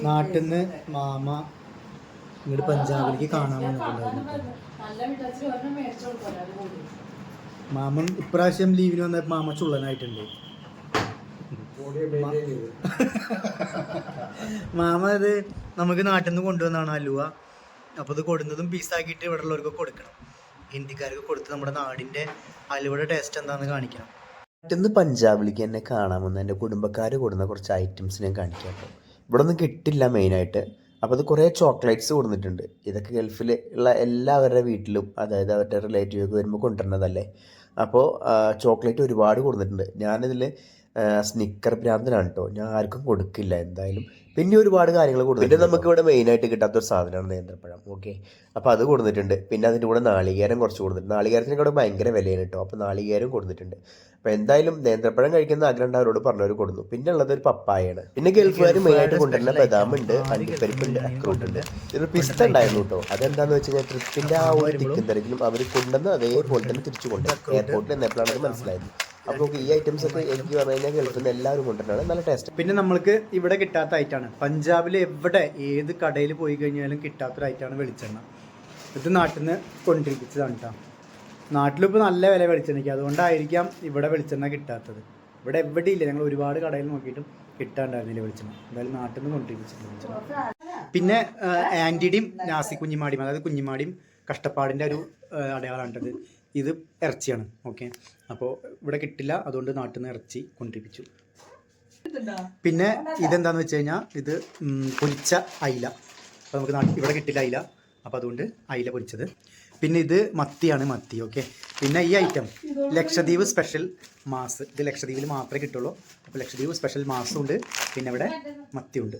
നാട്ടിൽ നിന്ന് മാമ ഇങ്ങോട്ട് പഞ്ചാബിലേക്ക് കാണാൻ വന്നിട്ടുണ്ടായിരുന്നു. മാമൻ ഇപ്രാവശ്യം ലീവിന് വന്നപ്പോൾ മാമ ചുള്ളനായിട്ടുണ്ട്. മാമ അത് നമുക്ക് നാട്ടിൽ നിന്ന് കൊണ്ടുവന്നാണ് അലുവ. അപ്പോൾ ഇത് കൊടുന്നതും പീസാക്കിയിട്ട് ഇവിടെ ഉള്ളവർക്ക് കൊടുക്കണം. ഹിന്ദിക്കാർക്ക് കൊടുത്ത് നമ്മുടെ നാടിൻ്റെ അലുവയുടെ ടേസ്റ്റ് എന്താണെന്ന് കാണിക്കണം. നാട്ടിൽ പഞ്ചാബിലേക്ക് എന്നെ കാണാമെന്ന് എൻ്റെ കുടുംബക്കാർ കൊടുന്ന കുറച്ച് ഐറ്റംസ് ഞാൻ കാണിക്കാം. അപ്പോൾ ഇവിടെ ഒന്നും കിട്ടില്ല മെയിനായിട്ട്. അപ്പോൾ അത് കുറേ ചോക്ലേറ്റ്സ് കൊടുത്തിട്ടുണ്ട്. ഇതൊക്കെ ഗൾഫിൽ ഉള്ള എല്ലാവരുടെ വീട്ടിലും, അതായത് അവരുടെ റിലേറ്റീവൊക്കെ വരുമ്പോൾ കൊണ്ടുവരുന്നതല്ലേ. അപ്പോൾ ചോക്ലേറ്റ് ഒരുപാട് കൊടുത്തിട്ടുണ്ട്. ഞാനിതിൽ സ്നിക്കർ ഭ്രാന്തനാണ് കേട്ടോ. ഞാൻ ആർക്കും കൊടുക്കില്ല എന്തായാലും. പിന്നെ ഒരുപാട് കാര്യങ്ങൾ കൊടുത്തിട്ടുണ്ട്. പിന്നെ നമുക്ക് ഇവിടെ മെയിനായിട്ട് കിട്ടാത്തൊരു സാധനമാണ് നേന്ത്രപ്പഴം. ഓക്കെ, അപ്പോൾ അത് കൊടുത്തിട്ടുണ്ട്. പിന്നെ അതിൻ്റെ കൂടെ നാളികേരം കുറച്ച് കൊടുത്തിട്ടുണ്ട്. നാളികേരത്തിനൊക്കെ ഇവിടെ ഭയങ്കര വിലയാണ് കേട്ടോ. അപ്പോൾ നാളികേരം കൊടുത്തിട്ടുണ്ട്. അപ്പോൾ എന്തായാലും നേന്ത്രപ്പഴം കഴിക്കുന്ന ആഗ്രഹം അവരോട് പറഞ്ഞവർ കൊടുത്തു. പിന്നെ ഉള്ളത് ഒരു പപ്പായാണ്. പിന്നെ ഗൾഫുകാർ മെയിനായിട്ട് കൊണ്ടുവരുന്ന ബദാമുണ്ട്, അണ്ടിപ്പരിപ്പുണ്ട്, അക്രൂട്ട് ഉണ്ട്. ഇതൊരു പിസ്ത ഉണ്ടായിരുന്നു കേട്ടോ. അതെന്താണെന്ന് വെച്ച് കഴിഞ്ഞാൽ ട്രിപ്പിൻ്റെ ആ ഒരു തിക്കും തിരക്കിലും അവർ കൊണ്ടുവന്ന് അതേപോലെ തന്നെ തിരിച്ചു കൊണ്ടുവരും. എയർപോർട്ടിൽ എന്നപ്പോഴാണ് അത് മനസ്സിലായത്. അപ്പോൾ ഈ ഐറ്റംസ് ഒക്കെ എനിക്ക് പറഞ്ഞു കഴിഞ്ഞാൽ ഗൾഫിൽ നിന്ന് എല്ലാവരും കൊണ്ടുവരുന്നതാണ്. നല്ല ടേസ്റ്റ്. പിന്നെ നമ്മൾക്ക് ഇവിടെ കിട്ടാത്ത ഐറ്റാണ്. പഞ്ചാബിൽ എവിടെ ഏത് കടയിൽ പോയി കഴിഞ്ഞാലും കിട്ടാത്തൊരു ഐറ്റാണ് വെളിച്ചെണ്ണ. ഇത് നാട്ടിൽ നിന്ന് കൊണ്ടിരിപ്പിച്ചതാണ് കേട്ടോ. നാട്ടിലിപ്പോൾ നല്ല വില വെളിച്ചെണ്ണയ്ക്ക്, അതുകൊണ്ടായിരിക്കാം ഇവിടെ വെളിച്ചെണ്ണ കിട്ടാത്തത്. ഇവിടെ എവിടെയില്ല, ഞങ്ങൾ ഒരുപാട് കടയിൽ നോക്കിയിട്ടും കിട്ടാണ്ടായിരുന്നില്ല വെളിച്ചെണ്ണ. എന്തായാലും നാട്ടിൽ നിന്ന് കൊണ്ടിരിപ്പിച്ചിട്ടുണ്ട് വെളിച്ചെണ്ണ. പിന്നെ ആൻറ്റിയുടെയും നാസി കുഞ്ഞിമാടിയും, അതായത് കുഞ്ഞിമാടിയും കഷ്ടപ്പാടിൻ്റെ ഒരു അടയാളമാണിട്ടത്. ഇത് ഇറച്ചിയാണ്. ഓക്കെ, അപ്പോൾ ഇവിടെ കിട്ടില്ല, അതുകൊണ്ട് നാട്ടിൽ നിന്ന് ഇറച്ചി കൊണ്ടിരിപ്പിച്ചു. പിന്നെ ഇതെന്താന്ന് വെച്ച് കഴിഞ്ഞാൽ ഇത് പൊരിച്ച അയില. അപ്പോൾ നമുക്ക് ഇവിടെ കിട്ടില്ല അയില, അപ്പോൾ അതുകൊണ്ട് അയില പൊരിച്ചത്. പിന്നെ ഇത് മത്തിയാണ്, മത്തി. ഓക്കെ, പിന്നെ ഈ ഐറ്റം ലക്ഷദ്വീപ് സ്പെഷ്യൽ മാസ്. ഇത് ലക്ഷദ്വീപിൽ മാത്രമേ കിട്ടുള്ളൂ. അപ്പോൾ ലക്ഷദ്വീപ് സ്പെഷ്യൽ മാസും ഉണ്ട്. പിന്നെ ഇവിടെ മത്തിയുണ്ട്.